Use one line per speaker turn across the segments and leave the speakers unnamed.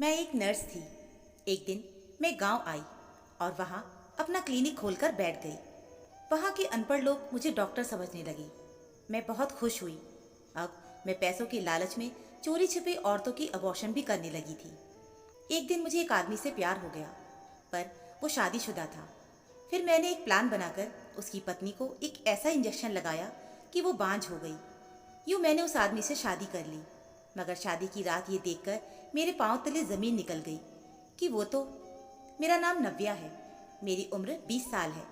मैं एक नर्स थी। एक दिन मैं गांव आई और वहां अपना क्लिनिक खोलकर बैठ गई। वहां के अनपढ़ लोग मुझे डॉक्टर समझने लगे। मैं बहुत खुश हुई। अब मैं पैसों के लालच में चोरी छिपे औरतों की अबॉर्शन भी करने लगी थी। एक दिन मुझे एक आदमी से प्यार हो गया, पर वो शादीशुदा था। फिर मैंने एक प्लान बनाकर उसकी पत्नी को एक ऐसा इंजेक्शन लगाया कि वो बांझ हो गई। यूँ मैंने उस आदमी से शादी कर ली। मगर शादी की रात ये देखकर मेरे पांव तले ज़मीन निकल गई कि वो तो। मेरा नाम नव्या है। मेरी उम्र 20 साल है।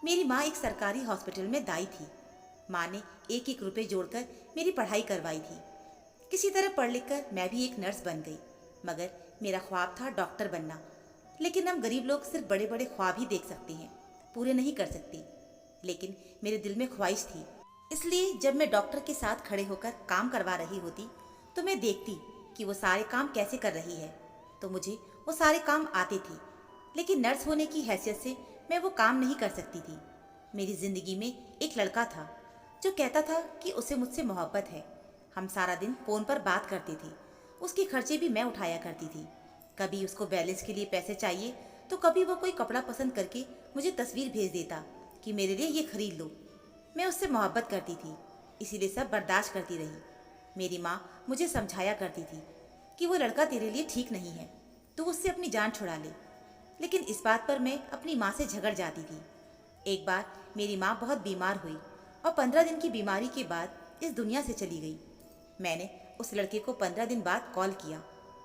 मेरी माँ एक सरकारी हॉस्पिटल में दाई थी। माँ ने एक एक रुपये जोड़कर मेरी पढ़ाई करवाई थी। किसी तरह पढ़ लिख कर मैं भी एक नर्स बन गई। मगर मेरा ख्वाब था डॉक्टर बनना। लेकिन हम गरीब लोग सिर्फ बड़े बड़े ख्वाब ही देख सकते हैं, पूरे नहीं कर सकते। लेकिन मेरे दिल में ख्वाहिश थी। इसलिए जब मैं डॉक्टर के साथ खड़े होकर काम करवा रही होती तो मैं देखती कि वो सारे काम कैसे कर रही है, तो मुझे वो सारे काम आते थे। लेकिन नर्स होने की हैसियत से मैं वो काम नहीं कर सकती थी। मेरी ज़िंदगी में एक लड़का था जो कहता था कि उसे मुझसे मोहब्बत है। हम सारा दिन फ़ोन पर बात करते थे। उसके खर्चे भी मैं उठाया करती थी। कभी उसको बैलेंस के लिए पैसे चाहिए तो कभी वो कोई कपड़ा पसंद करके मुझे तस्वीर भेज देता कि मेरे लिए ये खरीद लो। मैं उससे मोहब्बत करती थी, इसीलिए सब बर्दाश्त करती रही। मेरी माँ मुझे समझाया करती थी कि वो लड़का तेरे लिए ठीक नहीं है, तू उससे अपनी जान छुड़ा ले। लेकिन इस बात पर मैं अपनी माँ से झगड़ जाती थी। एक बार मेरी माँ बहुत बीमार हुई और 15 दिन की बीमारी के बाद इस दुनिया से चली गई। मैंने उस लड़के को 15 दिन बाद कॉल किया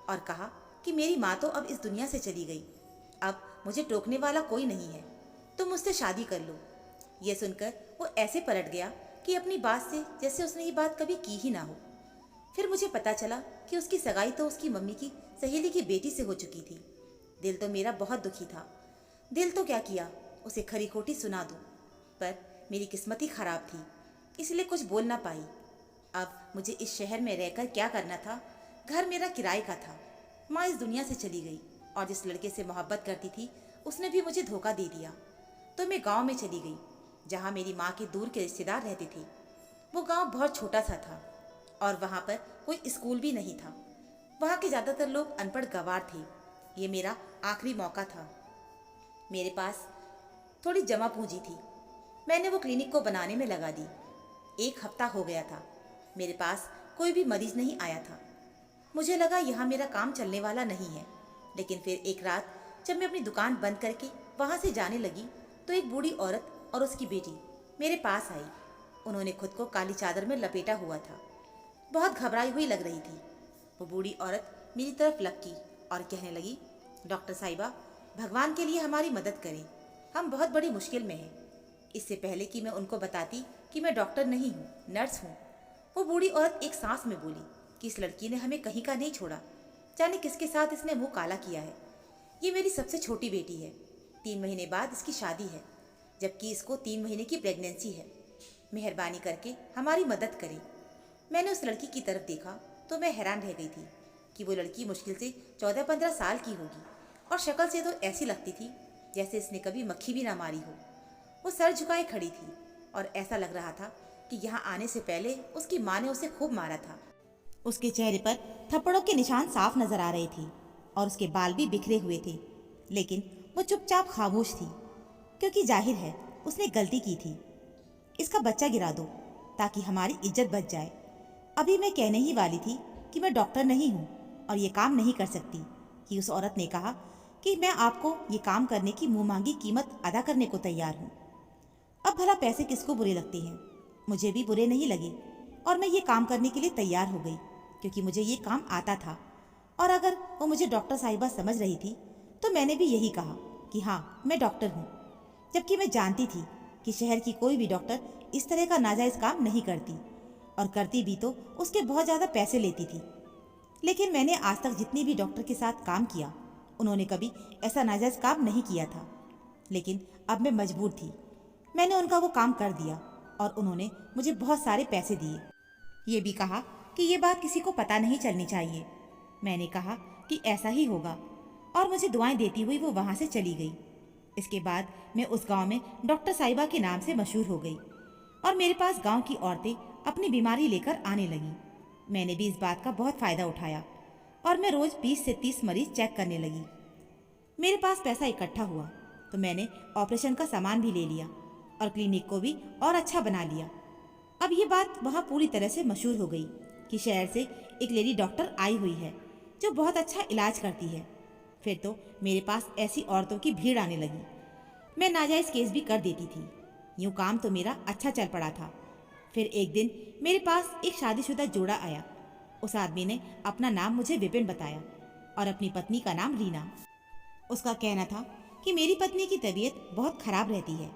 और कहा कि मेरी माँ तो अब इस दुनिया से चली गई। अब मुझे टोकने वाला कोई नहीं है, तुम मुझसे शादी कर लो। यह सुनकर वो ऐसे पलट गया कि अपनी बात से जैसे उसने ये बात कभी की ही ना हो। फिर मुझे पता चला कि उसकी सगाई तो उसकी मम्मी की सहेली की बेटी से हो चुकी थी। दिल तो मेरा बहुत दुखी था। दिल तो क्या किया, उसे खरी खोटी सुना दूं। पर मेरी किस्मत ही खराब थी, इसलिए कुछ बोल ना पाई। अब मुझे इस शहर में रहकर क्या करना था। घर मेरा किराए का था। माँ इस दुनिया से चली गई और जिस लड़के से मोहब्बत करती थी उसने भी मुझे धोखा दे दिया। तो मैं गाँव में चली गई जहाँ मेरी माँ के दूर के रिश्तेदार रहते थे। वो गाँव बहुत छोटा सा था और वहाँ पर कोई स्कूल भी नहीं था। वहाँ के ज़्यादातर लोग अनपढ़ गंवार थे। ये मेरा आखिरी मौका था। मेरे पास थोड़ी जमा पूंजी थी। मैंने वो क्लिनिक को बनाने में लगा दी। 1 हफ्ता हो गया था। मेरे पास कोई भी मरीज नहीं आया था। मुझे लगा यहाँ मेरा काम चलने वाला नहीं है। लेकिन फिर एक रात जब मैं अपनी दुकान बंद करके वहाँ से जाने लगी तो एक बूढ़ी औरत और उसकी बेटी मेरे पास आई। उन्होंने खुद को काली चादर में लपेटा हुआ था। बहुत घबराई हुई लग रही थी। वो बूढ़ी औरत मेरी तरफ लपकी और कहने लगी, डॉक्टर साहिबा, भगवान के लिए हमारी मदद करें, हम बहुत बड़ी मुश्किल में हैं। इससे पहले कि मैं उनको बताती कि मैं डॉक्टर नहीं हूँ, नर्स हूँ, वो बूढ़ी औरत एक सांस में बोली कि इस लड़की ने हमें कहीं का नहीं छोड़ा। जाने किसके साथ इसने मुंह काला किया है। ये मेरी सबसे छोटी बेटी है। 3 महीने बाद इसकी शादी है, जबकि इसको 3 महीने की प्रेगनेंसी है। मेहरबानी करके हमारी मदद करें। मैंने उस लड़की की तरफ देखा तो मैं हैरान रह गई थी कि वो लड़की मुश्किल से 14-15 साल की होगी और शक्ल से तो ऐसी लगती थी जैसे इसने कभी मक्खी भी ना मारी हो। वो सर झुकाए खड़ी थी और ऐसा लग रहा था कि यहाँ आने से पहले उसकी माँ ने उसे खूब मारा था। उसके चेहरे पर थप्पड़ों के निशान साफ नजर आ रहे थे और उसके बाल भी बिखरे हुए थे। लेकिन वो चुपचाप खामोश थी, क्योंकि जाहिर है उसने गलती की थी। इसका बच्चा गिरा दो ताकि हमारी इज्जत बच जाए। अभी मैं कहने ही वाली थी कि मैं डॉक्टर नहीं हूँ और ये काम नहीं कर सकती कि उस औरत ने कहा कि मैं आपको ये काम करने की मुँह मांगी कीमत अदा करने को तैयार हूँ। अब भला पैसे किसको बुरे लगते हैं? मुझे भी बुरे नहीं लगे और मैं ये काम करने के लिए तैयार हो गई, क्योंकि मुझे ये काम आता था। और अगर वो मुझे डॉक्टर साहिबा समझ रही थी तो मैंने भी यही कहा कि हाँ, मैं डॉक्टर हूँ, जबकि मैं जानती थी कि शहर की कोई भी डॉक्टर इस तरह का नाजायज़ काम नहीं करती, और करती भी तो उसके बहुत ज़्यादा पैसे लेती थी। लेकिन मैंने आज तक जितनी भी डॉक्टर के साथ काम किया, उन्होंने कभी ऐसा नाजायज़ काम नहीं किया था। लेकिन अब मैं मजबूर थी। मैंने उनका वो काम कर दिया और उन्होंने मुझे बहुत सारे पैसे दिए। ये भी कहा कि ये बात किसी को पता नहीं चलनी चाहिए। मैंने कहा कि ऐसा ही होगा और मुझे दुआएं देती हुई वो वहाँ से चली गई। इसके बाद मैं उस गांव में डॉक्टर साहिबा के नाम से मशहूर हो गई और मेरे पास गांव की औरतें अपनी बीमारी लेकर आने लगीं। मैंने भी इस बात का बहुत फ़ायदा उठाया। और मैं रोज 20 से 30 मरीज चेक करने लगी। मेरे पास पैसा इकट्ठा हुआ तो मैंने ऑपरेशन का सामान भी ले लिया और क्लिनिक को भी और अच्छा बना लिया। अब ये बात वहाँ पूरी तरह से मशहूर हो गई कि शहर से एक लेडी डॉक्टर आई हुई है जो बहुत अच्छा इलाज करती है। फिर तो मेरे पास ऐसी औरतों की भीड़ आने लगी। मैं नाजायज़ केस भी कर देती थी। यूँ काम तो मेरा अच्छा चल पड़ा था। फिर एक दिन मेरे पास एक शादीशुदा जोड़ा आया। उस आदमी ने अपना नाम मुझे विपिन बताया और अपनी पत्नी का नाम रीना। उसका कहना था कि मेरी पत्नी की तबीयत बहुत खराब रहती है।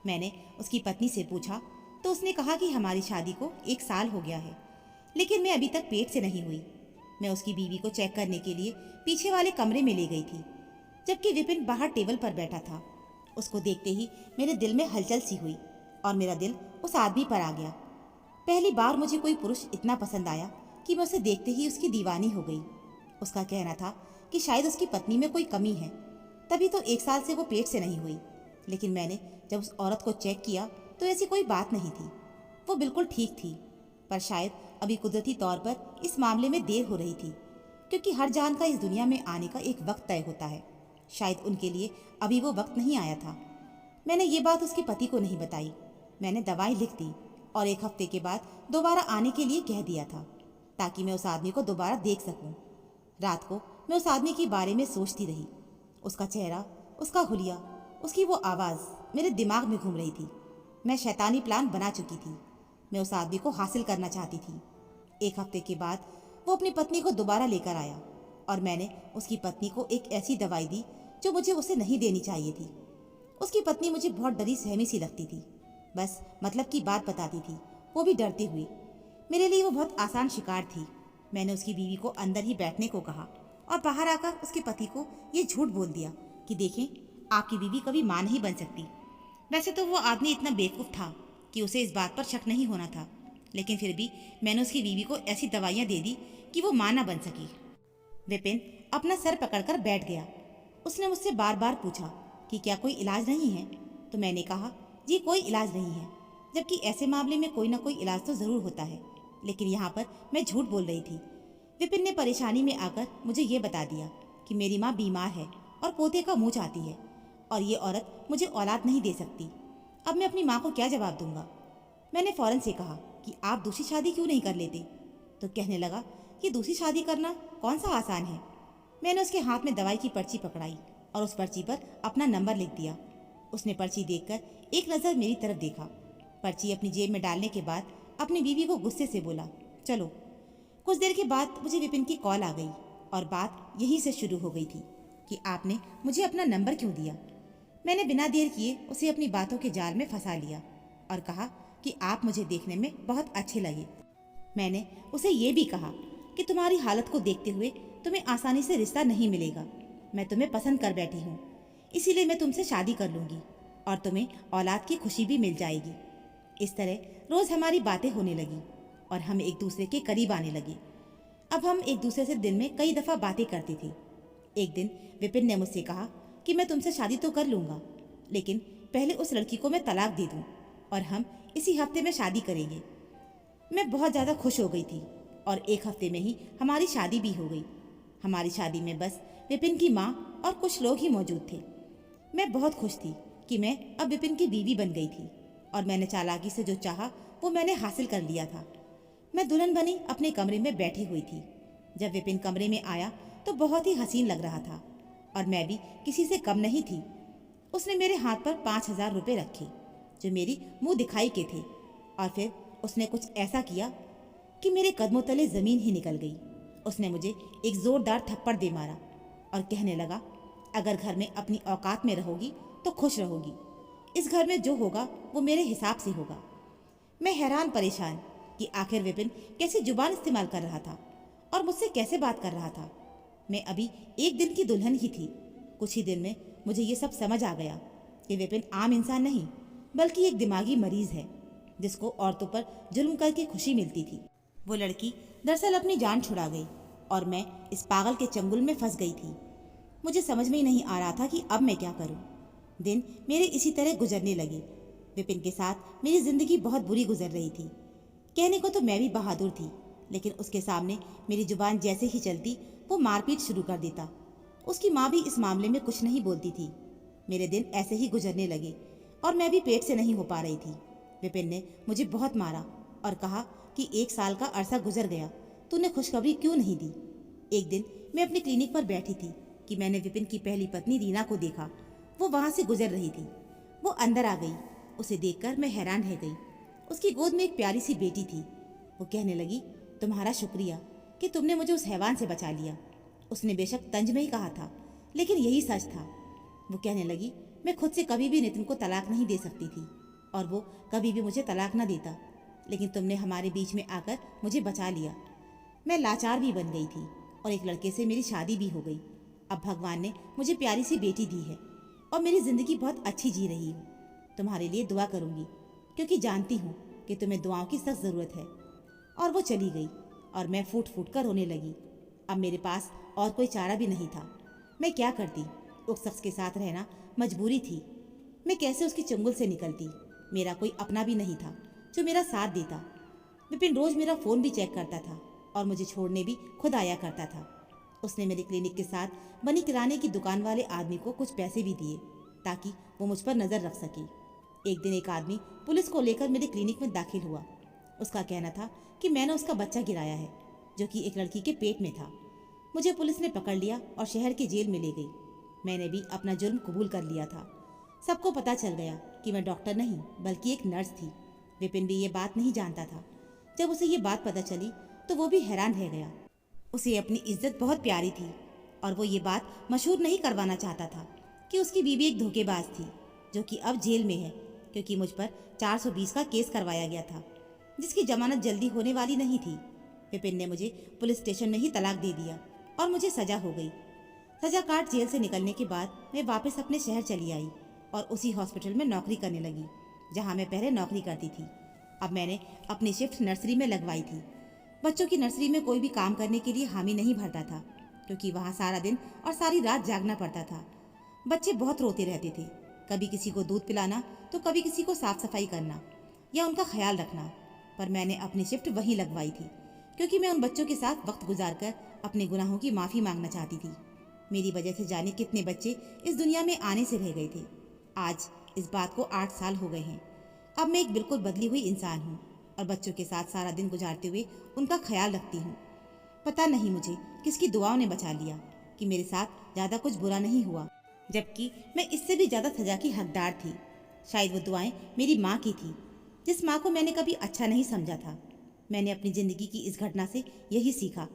मैंने उसकी पत्नी से पूछा तो उसने कहा कि हमारी शादी को 1 साल हो गया है, लेकिन मैं अभी तक पेट से नहीं हुई। मैं उसकी बीवी को चेक करने के लिए पीछे वाले कमरे में ले गई थी, जबकि विपिन बाहर टेबल पर बैठा था। उसको देखते ही मेरे दिल में हलचल सी हुई और मेरा दिल उस आदमी पर आ गया। पहली बार मुझे कोई पुरुष इतना पसंद आया कि मैं उसे देखते ही उसकी दीवानी हो गई। उसका कहना था कि शायद उसकी पत्नी में कोई कमी है, तभी तो 1 साल से वो पेट से नहीं हुई। लेकिन मैंने जब उस औरत को चेक किया तो ऐसी कोई बात नहीं थी। वो बिल्कुल ठीक थी, पर शायद अभी कुदरती तौर पर इस मामले में देर हो रही थी, क्योंकि हर जान का इस दुनिया में आने का एक वक्त तय होता है। शायद उनके लिए अभी वो वक्त नहीं आया था। मैंने ये बात उसके पति को नहीं बताई। मैंने दवाई लिख दी और 1 हफ्ते के बाद दोबारा आने के लिए कह दिया था, ताकि मैं उस आदमी को दोबारा देख सकूं। रात को मैं उस आदमी के बारे में सोचती रही। उसका चेहरा, उसका हुलिया, उसकी वो आवाज़ मेरे दिमाग में घूम रही थी। मैं शैतानी प्लान बना चुकी थी। मैं उस आदमी को हासिल करना चाहती थी। 1 हफ्ते के बाद वो अपनी पत्नी को दोबारा लेकर आया और मैंने उसकी पत्नी को एक ऐसी दवाई दी जो मुझे उसे नहीं देनी चाहिए थी। उसकी पत्नी मुझे बहुत डरी सहमी सी लगती थी, बस मतलब की बात बताती थी, वो भी डरती हुई। मेरे लिए वो बहुत आसान शिकार थी। मैंने उसकी बीवी को अंदर ही बैठने को कहा और बाहर आकर उसके पति को ये झूठ बोल दिया कि देखें, आपकी बीवी कभी मां नहीं बन सकती। वैसे तो वो आदमी इतना बेवकूफ़ था कि उसे इस बात पर शक नहीं होना था, लेकिन फिर भी मैंने उसकी बीवी को ऐसी दवाइयाँ दे दी कि वो मां ना बन सकी। विपिन अपना सर पकड़कर बैठ गया। उसने मुझसे बार बार पूछा कि क्या कोई इलाज नहीं है, तो मैंने कहा जी कोई इलाज नहीं है, जबकि ऐसे मामले में कोई ना कोई इलाज तो ज़रूर होता है, लेकिन यहाँ पर मैं झूठ बोल रही थी। विपिन ने परेशानी में आकर मुझे ये बता दिया कि मेरी माँ बीमार है और पोते का मुँह चाहती है और ये औरत मुझे औलाद नहीं दे सकती। अब मैं अपनी माँ को क्या जवाब दूंगा। मैंने फ़ौरन से कहा कि आप दूसरी शादी क्यों नहीं कर लेते, तो कहने लगा कि दूसरी शादी करना कौन सा आसान है। मैंने उसके हाथ में दवाई की पर्ची पकड़ाई और उस पर्ची पर अपना नंबर लिख दिया। उसने पर्ची देखकर एक नज़र मेरी तरफ देखा। पर्ची अपनी जेब में डालने के बाद अपनी बीवी को गुस्से से बोला, चलो। कुछ देर के बाद मुझे विपिन की कॉल आ गई और बात यहीं से शुरू हो गई थी कि आपने मुझे अपना नंबर क्यों दिया। मैंने बिना देर किए उसे अपनी बातों के जाल में फंसा लिया और कहा कि आप मुझे देखने में बहुत अच्छे लगे। मैंने उसे ये भी कहा कि तुम्हारी हालत को देखते हुए तुम्हें आसानी से रिश्ता नहीं मिलेगा। मैं तुम्हें पसंद कर बैठी हूँ, इसीलिए मैं तुमसे शादी कर लूँगी और तुम्हें औलाद की खुशी भी मिल जाएगी। इस तरह रोज़ हमारी बातें होने लगी और हम एक दूसरे के करीब आने लगे। अब हम एक दूसरे से दिन में कई दफ़ा बातें करते थे। एक दिन विपिन ने मुझसे कहा कि मैं तुमसे शादी तो कर लूँगा, लेकिन पहले उस लड़की को मैं तलाक दे दूँ और हम इसी हफ्ते में शादी करेंगे। मैं बहुत ज़्यादा खुश हो गई थी और 1 हफ्ते में ही हमारी शादी भी हो गई। हमारी शादी में बस विपिन की माँ और कुछ लोग ही मौजूद थे। मैं बहुत खुश थी कि मैं अब विपिन की बीवी बन गई थी और मैंने चालाकी से जो चाहा वो मैंने हासिल कर लिया था। मैं दुल्हन बनी अपने कमरे में बैठी हुई थी। जब विपिन कमरे में आया तो बहुत ही हसीन लग रहा था और मैं भी किसी से कम नहीं थी। उसने मेरे हाथ पर 5,000 रुपये रखे जो मेरी मुंह दिखाई के थे और फिर उसने कुछ ऐसा किया कि मेरे कदमों तले ज़मीन ही निकल गई। उसने मुझे एक ज़ोरदार थप्पड़ दे मारा और कहने लगा, अगर घर में अपनी औकात में रहोगी तो खुश रहोगी। इस घर में जो होगा वो मेरे हिसाब से होगा। मैं हैरान परेशान कि आखिर विपिन कैसी जुबान इस्तेमाल कर रहा था और मुझसे कैसे बात कर रहा था। मैं अभी 1 दिन की दुल्हन ही थी। कुछ ही दिन में मुझे ये सब समझ आ गया कि विपिन आम इंसान नहीं बल्कि एक दिमागी मरीज़ है जिसको औरतों पर जुल्म करके खुशी मिलती थी। वो लड़की दरअसल अपनी जान छुड़ा गई और मैं इस पागल के चंगुल में फंस गई थी। मुझे समझ में ही नहीं आ रहा था कि अब मैं क्या करूं। दिन मेरे इसी तरह गुजरने लगे। विपिन के साथ मेरी ज़िंदगी बहुत बुरी गुजर रही थी। कहने को तो मैं भी बहादुर थी, लेकिन उसके सामने मेरी जुबान जैसे ही चलती वो मारपीट शुरू कर देता। उसकी माँ भी इस मामले में कुछ नहीं बोलती थी। मेरे दिन ऐसे ही गुजरने लगे और मैं भी पेट से नहीं हो पा रही थी। विपिन ने मुझे बहुत मारा और कहा कि 1 साल का अरसा गुजर गया, तूने खुशखबरी क्यों नहीं दी। एक दिन मैं अपनी क्लिनिक पर बैठी थी कि मैंने विपिन की पहली पत्नी रीना को देखा। वो वहां से गुजर रही थी। वो अंदर आ गई। उसे देखकर मैं हैरान रह गई। उसकी गोद में एक प्यारी सी बेटी थी। वो कहने लगी, तुम्हारा शुक्रिया कि तुमने मुझे उस हैवान से बचा लिया। उसने बेशक तंज में ही कहा था, लेकिन यही सच था। वो कहने लगी, मैं खुद से कभी भी नितिन को तलाक नहीं दे सकती थी और वो कभी भी मुझे तलाक न देता, लेकिन तुमने हमारे बीच में आकर मुझे बचा लिया। मैं लाचार भी बन गई थी और एक लड़के से मेरी शादी भी हो गई। अब भगवान ने मुझे प्यारी सी बेटी दी है और मेरी जिंदगी बहुत अच्छी जी रही हूँ। तुम्हारे लिए दुआ करूँगी क्योंकि जानती हूँ कि तुम्हें दुआओं की सख्त ज़रूरत है। और वो चली गई और मैं फूट फूट कर रोने लगी। अब मेरे पास और कोई चारा भी नहीं था। मैं क्या करती? उस शख्स के साथ रहना मजबूरी थी। मैं कैसे उसकी चंगुल से निकलती? मेरा कोई अपना भी नहीं था जो मेरा साथ देता। विपिन रोज मेरा फ़ोन भी चेक करता था और मुझे छोड़ने भी खुद आया करता था। उसने मेरी क्लिनिक के साथ बनी किराने की दुकान वाले आदमी को कुछ पैसे भी दिए ताकि वो मुझ पर नज़र रख सके। एक दिन एक आदमी पुलिस को लेकर मेरे क्लिनिक में दाखिल हुआ। उसका कहना था कि मैंने उसका बच्चा गिराया है जो कि एक लड़की के पेट में था। मुझे पुलिस ने पकड़ लिया और शहर की जेल में ले गई। मैंने भी अपना जुर्म कबूल कर लिया था। सबको पता चल गया कि मैं डॉक्टर नहीं बल्कि एक नर्स थी। विपिन भी ये बात नहीं जानता था। जब उसे ये बात पता चली तो वो भी हैरान रह गया। उसे अपनी इज्जत बहुत प्यारी थी और वो ये बात मशहूर नहीं करवाना चाहता था कि उसकी बीवी एक धोखेबाज थी जो कि अब जेल में है क्योंकि मुझ पर 420 का केस करवाया गया था जिसकी जमानत जल्दी होने वाली नहीं थी। विपिन ने मुझे पुलिस स्टेशन में ही तलाक दे दिया और मुझे सजा हो गई। सजा काट जेल से निकलने के बाद मैं वापस अपने शहर चली आई और उसी हॉस्पिटल में नौकरी करने लगी जहां मैं पहले नौकरी करती थी। अब मैंने अपनी शिफ्ट नर्सरी में लगवाई थी। बच्चों की नर्सरी में कोई भी काम करने के लिए हामी नहीं भरता था क्योंकि वहाँ सारा दिन और सारी रात जागना पड़ता था। बच्चे बहुत रोते रहते थे। कभी किसी को दूध पिलाना तो कभी किसी को साफ सफाई करना या उनका ख्याल रखना। पर मैंने अपनी शिफ्ट वहीं लगवाई थी क्योंकि मैं उन बच्चों के साथ वक्त गुजार कर अपने गुनाहों की माफ़ी मांगना चाहती थी। मेरी वजह से जाने कितने बच्चे इस दुनिया में आने से रह गए थे। आज इस बात को 8 साल हो गए हैं। अब मैं एक बिल्कुल बदली हुई इंसान हूँ और बच्चों के साथ सारा दिन गुजारते हुए उनका ख्याल रखती हूँ। पता नहीं मुझे किसकी दुआओं ने बचा लिया कि मेरे साथ ज़्यादा कुछ बुरा नहीं हुआ, जबकि मैं इससे भी ज़्यादा सजा की हकदार थी। शायद वो दुआएं मेरी माँ की थी, जिस माँ को मैंने कभी अच्छा नहीं समझा था। मैंने अपनी ज़िंदगी की इस घटना से यही सीखा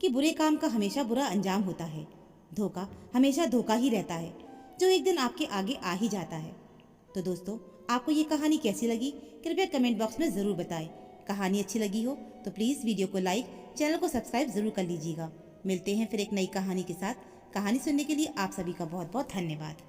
कि बुरे काम का हमेशा बुरा अंजाम होता है। धोखा हमेशा धोखा ही रहता है जो एक दिन आपके आगे आ ही जाता है। तो दोस्तों, आपको ये कहानी कैसी लगी कृपया कमेंट बॉक्स में ज़रूर बताएं। कहानी अच्छी लगी हो तो प्लीज़ वीडियो को लाइक, चैनल को सब्सक्राइब ज़रूर कर लीजिएगा। मिलते हैं फिर एक नई कहानी के साथ। कहानी सुनने के लिए आप सभी का बहुत बहुत धन्यवाद।